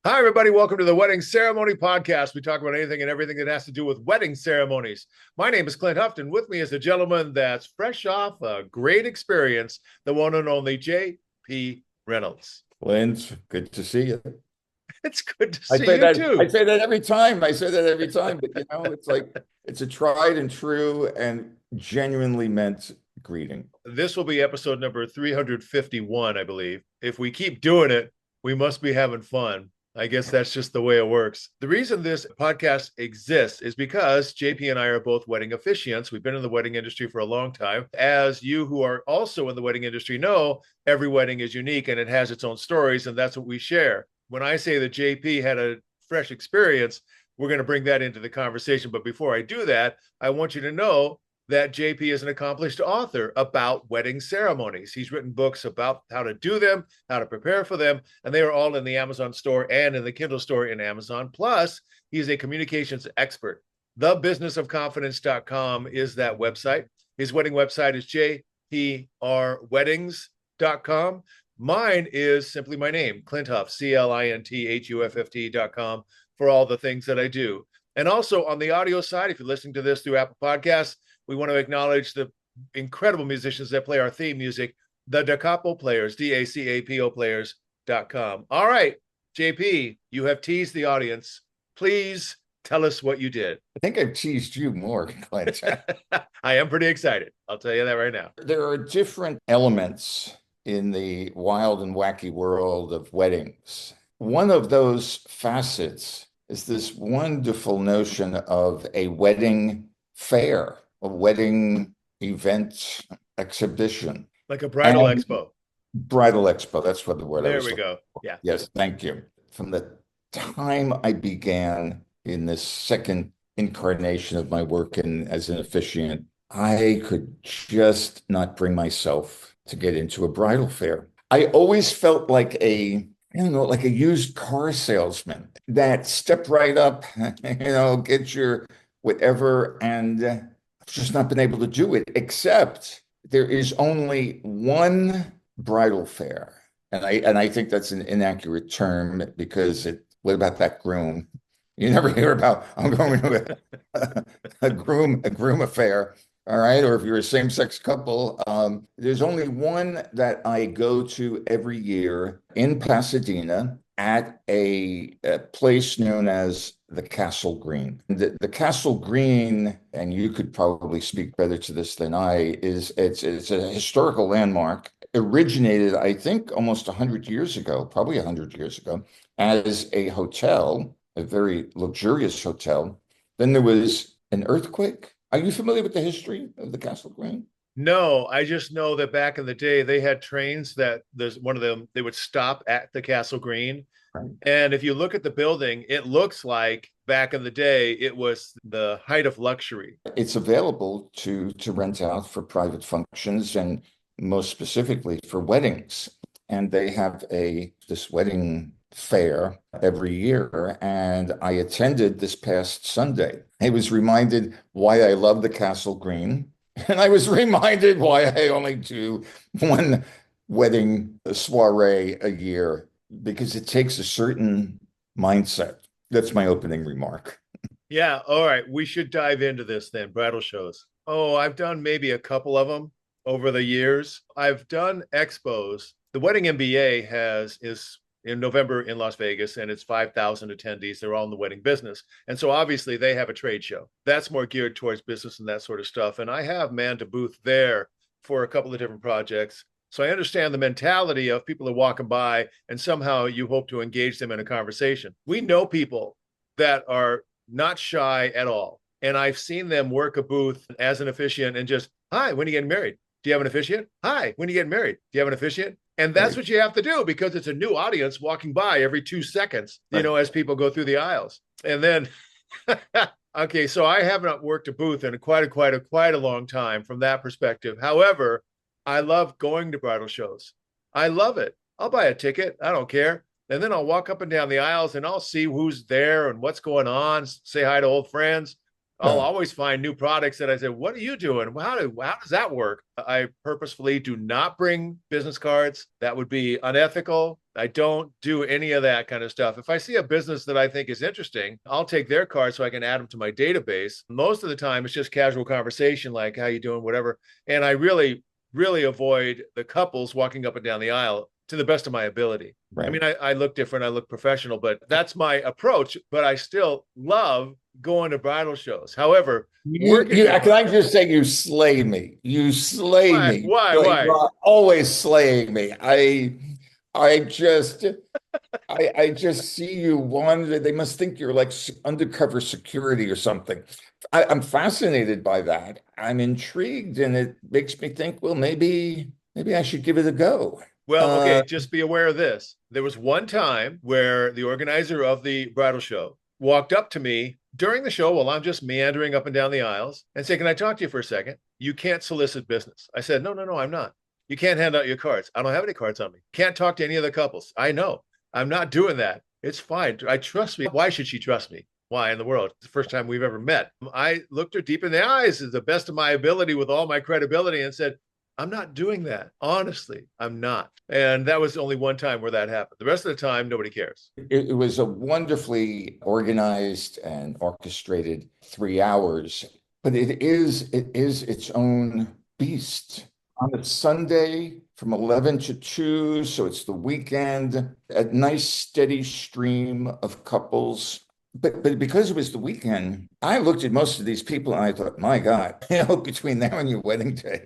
Hi, everybody. Welcome to the Wedding Ceremony Podcast. We talk about anything and everything that has to do with wedding ceremonies. My name is Clint Hufton. With me is a gentleman that's fresh off a great experience, the one and only JP Reynolds. Clint, good to see you. It's good to I see say you that I too. say that every time. I say that every time, but it's like it's a tried and true and genuinely meant greeting. This will be episode number 351, I believe. If we keep doing it, we must be having fun. I guess that's just the way it works. The reason this podcast exists is because JP and I are both wedding officiants. We've been in the wedding industry for a long time. As you who are also in the wedding industry know, every wedding is unique and it has its own stories, and that's what we share. When I say that JP had a fresh experience, we're going to bring that into the conversation. But before I do that, I want you to know that JP is an accomplished author about wedding ceremonies. He's written books about how to do them, how to prepare for them, and they are all in the Amazon store and in the Kindle store in Amazon. Plus, he's a communications expert. Thebusinessofconfidence.com is that website. His wedding website is jprweddings.com. Mine is simply my name, Clint Huff, CLINTHUFFT.com, for all the things that I do. And also on the audio side, if you're listening to this through Apple Podcasts, we want to acknowledge the incredible musicians that play our theme music, the DaCapo Players, DACAPO Players.com. All right, JP, you have teased the audience. Please tell us what you did. I think I've teased you more, Clint. I am pretty excited. I'll tell you that right now. There are different elements in the wild and wacky world of weddings. One of those facets is this wonderful notion of a wedding fair, a wedding event exhibition. Like a bridal And expo. bridal expo, that's what the word I There was we looking go. for. Yeah. Yes, thank you. From the time I began in this second incarnation of my work as an officiant, I could just not bring myself to get into a bridal fair. I always felt like I don't know, like a used car salesman that stepped right up, get your whatever, and I've just not been able to do it, except there is only one bridal fair. And I think that's an inaccurate term because what about that groom? You never hear about I'm going to a groom affair. All right. Or if you're a same-sex couple, there's only one that I go to every year in Pasadena at a place known as the Castle Green. The Castle Green, and you could probably speak better to this than I, it's a historical landmark. Originated, I think, almost 100 years ago, probably 100 years ago, as a hotel, a very luxurious hotel. Then there was an earthquake. Are you familiar with the history of the Castle Green? No, I just know that back in the day they had trains that there's one of them, they would stop at the Castle Green. Right. And if you look at the building, it looks like back in the day it was the height of luxury. It's available to rent out for private functions and most specifically for weddings. And they have this wedding fair every year. And I attended this past Sunday. I was reminded why I love the Castle Green. And I was reminded why I only do one wedding soiree a year, because it takes a certain mindset. That's my opening remark. Yeah, all right, we should dive into this then, bridal shows. Oh, I've done maybe a couple of them over the years. I've done expos. The Wedding MBA is in November in Las Vegas, and it's 5,000 attendees. They're all in the wedding business. And so obviously they have a trade show. That's more geared towards business and that sort of stuff. And I have manned a booth there for a couple of different projects. So I understand the mentality of people are walking by and somehow you hope to engage them in a conversation. We know people that are not shy at all. And I've seen them work a booth as an officiant and just, hi, when are you getting married? Do you have an officiant? Hi, when are you getting married? Do you have an officiant? And that's Right. what you have to do because it's a new audience walking by every 2 seconds, Right. as people go through the aisles. And then, okay, so I have not worked a booth in quite a long time from that perspective. However, I love going to bridal shows. I love it. I'll buy a ticket. I don't care. And then I'll walk up and down the aisles and I'll see who's there and what's going on, say hi to old friends. I'll Yeah. always find new products that I say, what are you doing? How does that work? I purposefully do not bring business cards. That would be unethical. I don't do any of that kind of stuff. If I see a business that I think is interesting, I'll take their card so I can add them to my database. Most of the time, it's just casual conversation, like how you doing, whatever. And I really avoid the couples walking up and down the aisle to the best of my ability. I Right. mean, I look different, I look professional, but that's my approach. But I still love going to bridal shows. However, working at Can I just say you slay me? You slay why, me. why, You why? are always slaying me. I just, I just see you wander. They must think you're like undercover security or something. I'm fascinated by that. I'm intrigued, and it makes me think, well, maybe I should give it a go. Well, Uh, okay, just be aware of this. There was one time where the organizer of the bridal show walked up to me during the show while I'm just meandering up and down the aisles and said, "Can I talk to you for a second? You can't solicit business." I said, No, I'm not. You can't hand out your cards. I don't have any cards on me. Can't talk to any of the couples. I know. I'm not doing that. It's fine. I trust me. Why should she trust me? Why in the world? It's the first time we've ever met. I looked her deep in the eyes to the best of my ability with all my credibility and said, I'm not doing that. Honestly, I'm not. And that was only one time where that happened. The rest of the time, nobody cares. it was a wonderfully organized and orchestrated 3 hours, but it is its own beast. On a Sunday from 11 to 2, so it's the weekend, a nice steady stream of couples. But because it was the weekend, I looked at most of these people and I thought, my God, between now and your wedding day,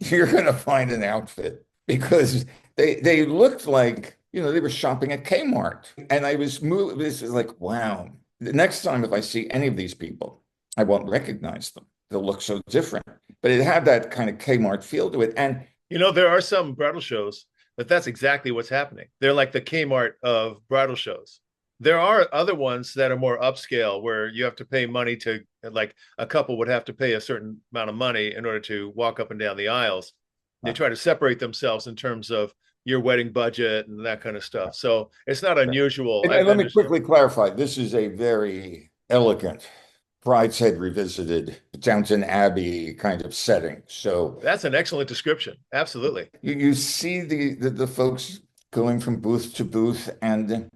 you're going to find an outfit because they looked like, they were shopping at Kmart. And I was moved. This is like, wow. The next time, if I see any of these people, I won't recognize them. They'll look so different. But it had that kind of Kmart feel to it. And There are some bridal shows that's exactly what's happening. They're like the Kmart of bridal shows. There are other ones that are more upscale where you have to pay money to, like a couple would have to pay a certain amount of money in order to walk up and down the aisles. They try to separate themselves in terms of your wedding budget and that kind of stuff. So it's not unusual. I and let me understand. quickly clarify, this is a very elegant Brideshead Revisited, Downton Abbey kind of setting. So That's an excellent description. Absolutely. you see the folks going from booth to booth, and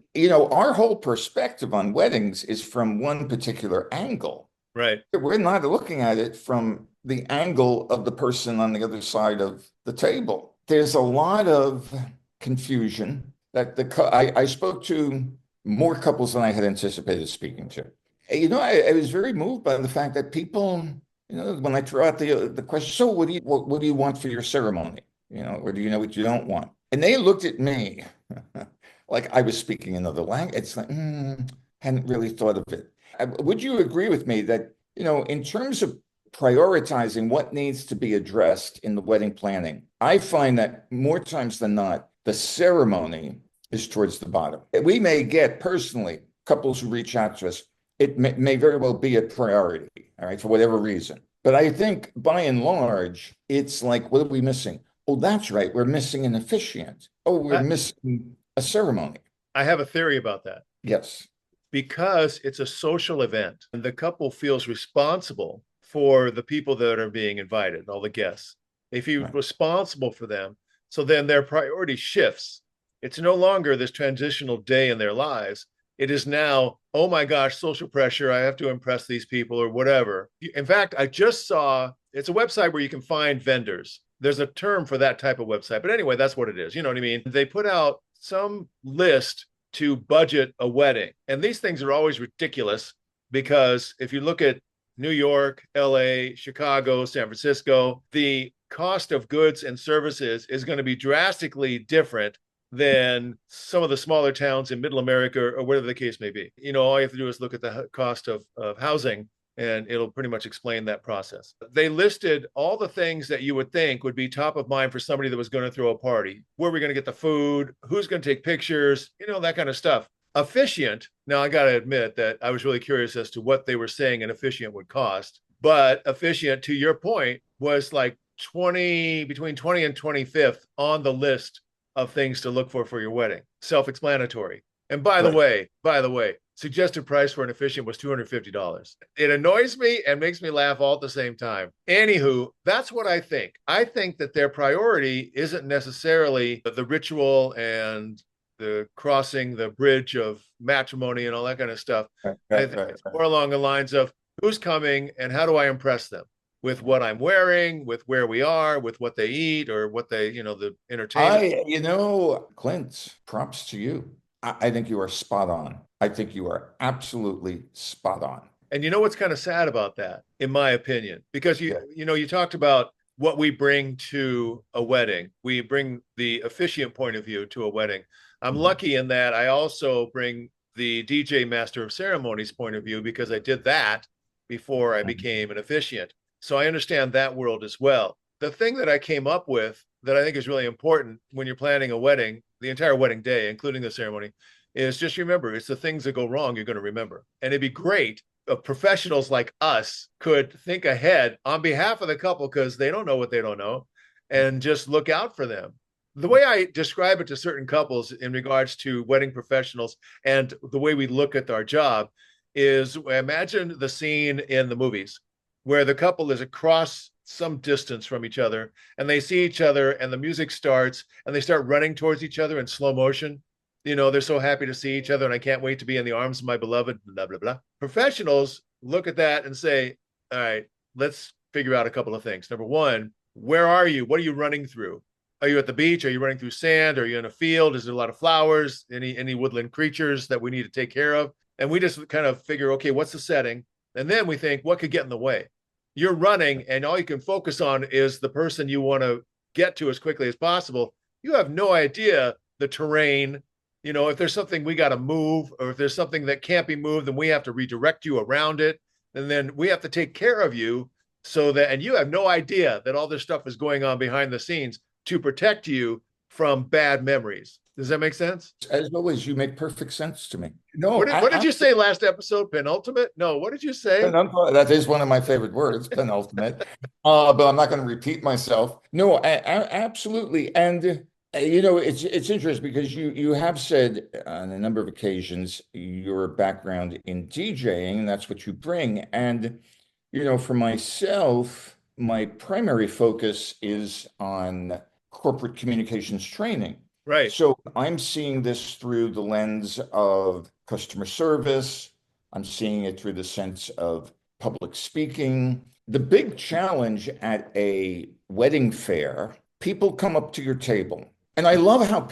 our whole perspective on weddings is from one particular angle. Right. We're not looking at it from the angle of the person on the other side of the table. There's a lot of confusion that I spoke to more couples than I had anticipated speaking to. I was very moved by the fact that people, when I throw out the question, so what do you want for your ceremony? Or do you know what you don't want? And they looked at me like I was speaking another language. It's like, hadn't really thought of it. Would you agree with me that, in terms of prioritizing what needs to be addressed in the wedding planning, I find that more times than not, the ceremony is towards the bottom. We may get personally couples who reach out to us. It may very well be a priority, all right, for whatever reason. But I think by and large, it's like, what are we missing? Oh, that's right. We're missing an officiant. Oh, we're I, missing a ceremony. I have a theory about that. Yes. Because it's a social event and the couple feels responsible for the people that are being invited, all the guests. They feel Right. responsible for them. So then their priority shifts. It's no longer this transitional day in their lives. It is now, oh my gosh, social pressure. I have to impress these people or whatever. In fact, I just saw it's a website where you can find vendors. There's a term for that type of website. But anyway, that's what it is. You know what I mean? They put out some list to budget a wedding. And these things are always ridiculous because if you look at New York, LA, Chicago, San Francisco, the cost of goods and services is going to be drastically different than some of the smaller towns in middle America or whatever the case may be. All you have to do is look at the cost of housing and it'll pretty much explain that process. They listed all the things that you would think would be top of mind for somebody that was going to throw a party. Where are we going to get the food? Who's going to take pictures? That kind of stuff. Officiant, now I got to admit that I was really curious as to what they were saying an officiant would cost. But officiant, to your point, was like between 20 and 25th on the list of things to look for your wedding. Self-explanatory. And by the way, suggested price for an officiant was $250. It annoys me and makes me laugh all at the same time. Anywho, that's what I think. I think that their priority isn't necessarily the ritual and the crossing the bridge of matrimony and all that kind of stuff. Right, I right, think right, it's right. more along the lines of who's coming and how do I impress them with what I'm wearing, with where we are, with what they eat or what they, the entertainment. Clint, props to you. I think you are spot on. I think you are absolutely spot on. And you know what's kind of sad about that, in my opinion, because Yeah. you talked about what we bring to a wedding. We bring the officiant point of view to a wedding. I'm Mhm. lucky in that I also bring the DJ master of ceremonies point of view because I did that before I became an officiant. So I understand that world as well. The thing that I came up with that I think is really important when you're planning a wedding, the entire wedding day, including the ceremony, is just remember it's the things that go wrong you're going to remember. And it'd be great professionals like us could think ahead on behalf of the couple because they don't know what they don't know and just look out for them. The way I describe it to certain couples in regards to wedding professionals and the way we look at our job is imagine the scene in the movies where the couple is across some distance from each other and they see each other and the music starts and they start running towards each other in slow motion. They're so happy to see each other and I can't wait to be in the arms of my beloved, blah, blah, blah. Professionals look at that and say, all right, let's figure out a couple of things. Number one, where are you? What are you running through? Are you at the beach? Are you running through sand? Are you in a field? Is there a lot of flowers? Any woodland creatures that we need to take care of? And we just kind of figure, okay, what's the setting? And then we think, what could get in the way? You're running, and all you can focus on is the person you want to get to as quickly as possible. You have no idea the terrain. If there's something we got to move, or if there's something that can't be moved, then we have to redirect you around it. And then we have to take care of you and you have no idea that all this stuff is going on behind the scenes to protect you from bad memories. Does that make sense? As always, you make perfect sense to me. No, What did you say last episode? Penultimate? No, what did you say? that is one of my favorite words, penultimate. But I'm not going to repeat myself. No, absolutely. And it's interesting because you have said on a number of occasions your background in DJing, and that's what you bring. And for myself, my primary focus is on corporate communications training. Right. So I'm seeing this through the lens of customer service. I'm seeing it through the sense of public speaking. The big challenge at a wedding fair, people come up to your table. And I love how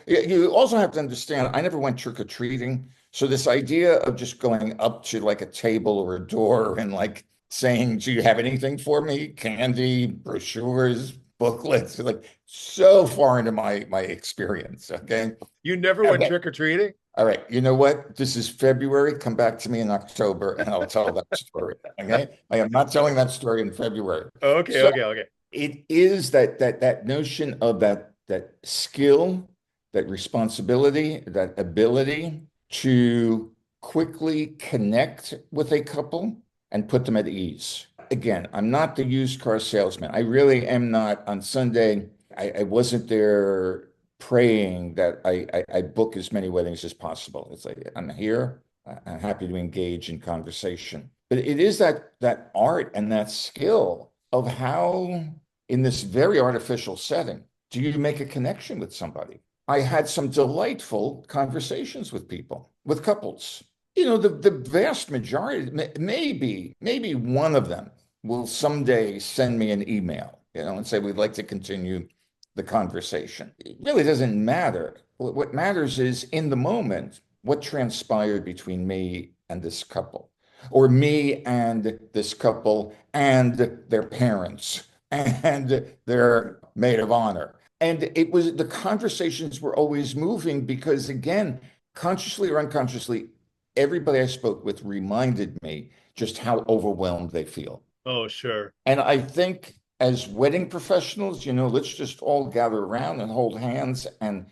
you also have to understand, I never went trick-or-treating. So this idea of just going up to like a table or a door and like saying, do you have anything for me? Candy, brochures, booklets, like so far into my experience. Okay. You never went Okay. trick or treating? All right. You know what? This is February. Come back to me in October and I'll tell that story. Okay. I am not telling that story in February. Okay, So okay, okay. it is that notion of that skill, that responsibility, that ability to quickly connect with a couple and put them at ease. Again, I'm not the used car salesman. I really am not. On Sunday, I wasn't there praying that I book as many weddings as possible. It's like I'm here. I'm happy to engage in conversation. But it is that art and that skill of how, in this very artificial setting, do you make a connection with somebody? I had some delightful conversations with people, with couples. The vast majority, maybe one of them will someday send me an email, and say, we'd like to continue the conversation. It really doesn't matter. What matters is in the moment, what transpired between me and this couple, or me and this couple and their parents and their maid of honor. And the conversations were always moving because, again, consciously or unconsciously, everybody I spoke with reminded me just how overwhelmed they feel. Oh, sure. And I think as wedding professionals, let's just all gather around and hold hands and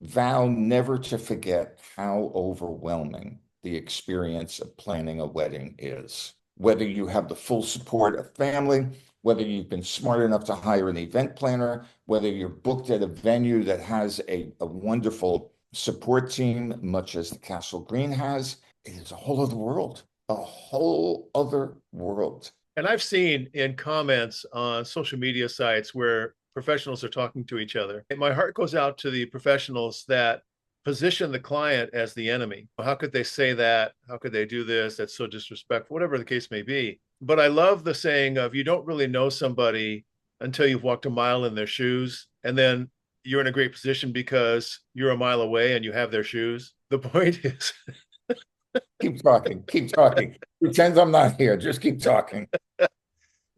vow never to forget how overwhelming the experience of planning a wedding is. Whether you have the full support of family, whether you've been smart enough to hire an event planner, whether you're booked at a venue that has a wonderful support team, much as the Castle Green has, it is a whole other world, a whole other world. And I've seen in comments on social media sites where professionals are talking to each other. And my heart goes out to the professionals that position the client as the enemy. How could they say that? How could they do this? That's so disrespectful, whatever the case may be. But I love the saying of you don't really know somebody until you've walked a mile in their shoes. And then you're in a great position because you're a mile away and you have their shoes. The point is, Keep talking. Keep talking. Pretend I'm not here. Just keep talking.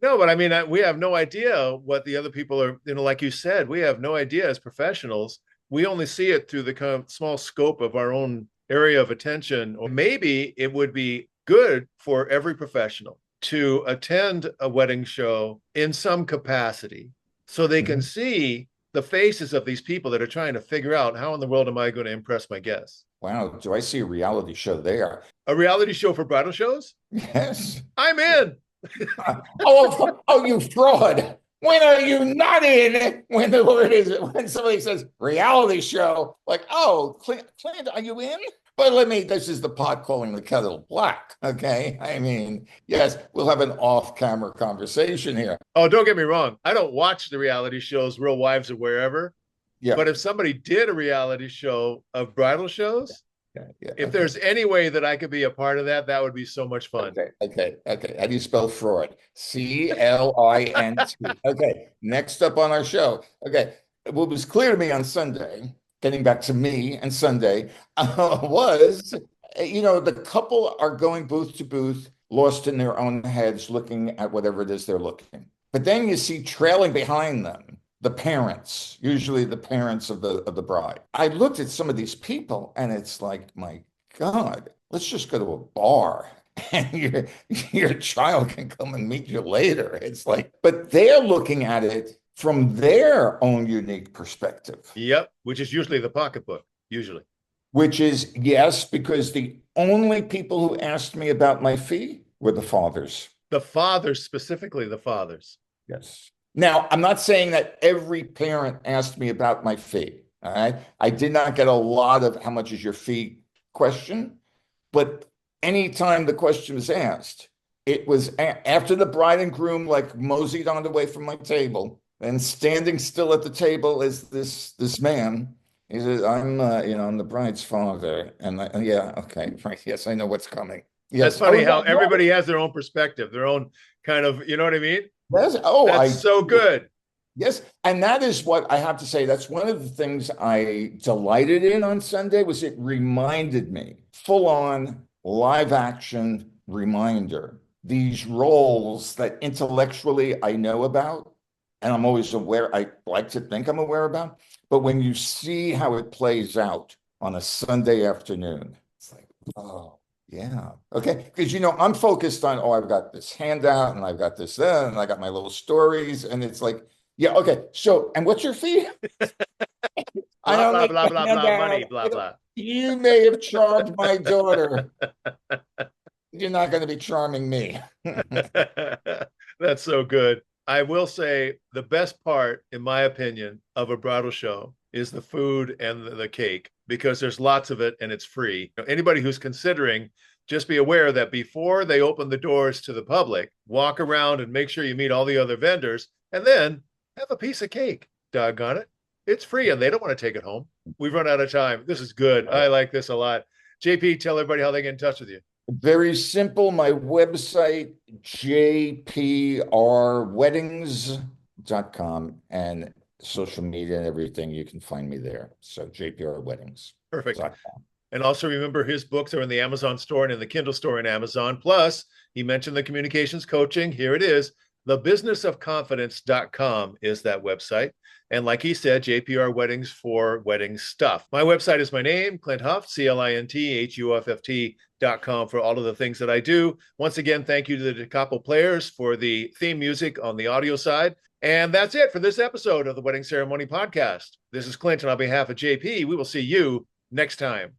no, but I mean, we have no idea what the other people are, like you said, we have no idea as professionals. We only see it through the kind of small scope of our own area of attention. Or maybe it would be good for every professional to attend a wedding show in some capacity so they can see the faces of these people that are trying to figure out how in the world am I going to impress my guests? Wow, do I see a reality show there? A reality show for bridal shows? Yes. I'm in. Oh, you fraud. When are you not in? When the word is when somebody says reality show, like, oh, Clint, are you in? But this is the pot calling the kettle black. Okay. I mean, yes, we'll have an off-camera conversation here. Oh, don't get me wrong. I don't watch the reality shows, Real Wives or wherever. Yeah. But if somebody did a reality show of bridal shows, if there's any way that I could be a part of that, that would be so much fun. Okay. How do you spell fraud? C-L-I-N-T. Okay. Next up on our show. Okay. What was clear to me on Sunday, getting back to me and Sunday, was, the couple are going booth to booth, lost in their own heads, looking at whatever it is they're looking. But then you see trailing behind them the parents, usually the parents of the bride. I looked at some of these people and it's like, my God, let's just go to a bar and your child can come and meet you later. It's like, but they're looking at it from their own unique perspective. Yep, which is usually the pocketbook, usually. Which is, yes, because the only people who asked me about my fee were the fathers. The fathers, specifically the fathers. Yes. Now, I'm not saying that every parent asked me about my fee. All right. I did not get a lot of how much is your fee question, but anytime the question was asked, it was after the bride and groom like moseyed on the way from my table, and standing still at the table is this man. He says, I'm the bride's father. And yeah, okay, right. Yes, I know what's coming. Yes. That's funny how everybody has their own perspective, their own kind of, you know what I mean? That's so good. Yes. And that is what I have to say. That's one of the things I delighted in on Sunday was it reminded me, full on live action reminder, these roles that intellectually I know about, and I'm always aware, I like to think I'm aware about, but when you see how it plays out on a Sunday afternoon, it's like, oh. Yeah. Okay. Because, I'm focused on, I've got this handout and I've got this, and I got my little stories. And it's like, yeah. Okay. So, and what's your fee? I don't blah, blah, blah, blah, money, blah, blah. You may have charmed my daughter. You're not going to be charming me. That's so good. I will say the best part, in my opinion, of a bridal show is the food and the cake, because there's lots of it and it's free. Anybody who's considering, just be aware that before they open the doors to the public, walk around and make sure you meet all the other vendors, and then have a piece of cake. Doggone it. It's free and they don't want to take it home. We've run out of time. This is good. I like this a lot. JP, tell everybody how they get in touch with you. Very simple. My website, jprweddings.com, and social media and everything, you can find me there. So JPR Weddings. Perfect. And also remember, his books are in the Amazon store and in the Kindle store in Amazon. Plus, he mentioned the communications coaching. Here it is. Thebusinessofconfidence.com is that website. And like he said, JPR Weddings for wedding stuff. My website is my name, Clint Huff, CLINTHUFFT.com, for all of the things that I do. Once again, thank you to the Da Capo players for the theme music on the audio side. And that's it for this episode of the Wedding Ceremony Podcast. This is Clint, and on behalf of JP, we will see you next time.